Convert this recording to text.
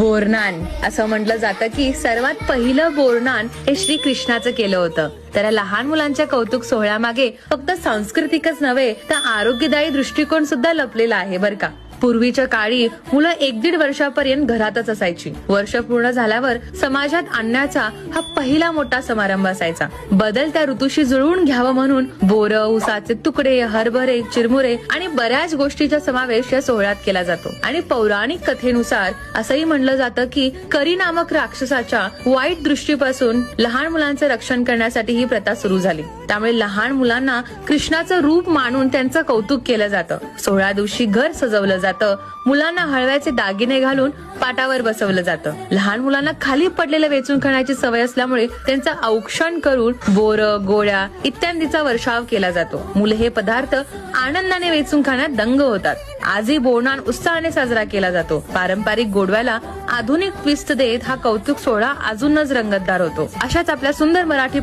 बोरनान असं म्हटलं जातं की सर्वात पहिलं बोरनान हे श्री कृष्णाचं केलं होतं. तर लहान मुलांच्या कौतुक सोहळ्यामागे फक्त सांस्कृतिकच नव्हे तर आरोग्यदायी दृष्टिकोन सुद्धा लपलेला आहे बरं का. पूर्वीच्या काळी मुलं 1-1.5 वर्षापर्यंत घरातच असायची. वर्ष पूर्ण झाल्यावर समाजात आणण्याचा हा पहिला मोठा समारंभ असायचा. बदलत्या ऋतूशी जुळवून घ्यावं म्हणून बोर, ऊसाचे तुकडे, हरभरे, चिरमुरे आणि बऱ्याच गोष्टीचा समावेश या सोहळ्यात केला जातो. आणि पौराणिक कथेनुसार असंही म्हणलं जातं की करी नामक राक्षसाच्या वाईट दृष्टीपासून लहान मुलांचे रक्षण करण्यासाठी ही प्रथा सुरू झाली. त्यामुळे लहान मुलांना कृष्णाचं रूप मानून त्यांचं कौतुक केलं जातं. 16 दिवशी घर सजवलं जातं. मुलांना हळव्याचे दागिने घालून पाटावर बसवलं जातं. लहान मुलांना खाली पडलेलं वेचून खाण्याची सवय असल्यामुळे त्यांचं औक्षण करून बोर, गोळ्या इत्यादीचा वर्षाव केला जातो. मुलं हे पदार्थ आनंदाने वेचून खाण्यात दंग होतात. आजही बोरनान उत्साहाने साजरा केला जातो. पारंपरिक गोडव्याला आधुनिक ट्विस्ट देत हा कौतुक सोहळा अजूनच रंगतदार होतो. अशाच आपल्या सुंदर मराठी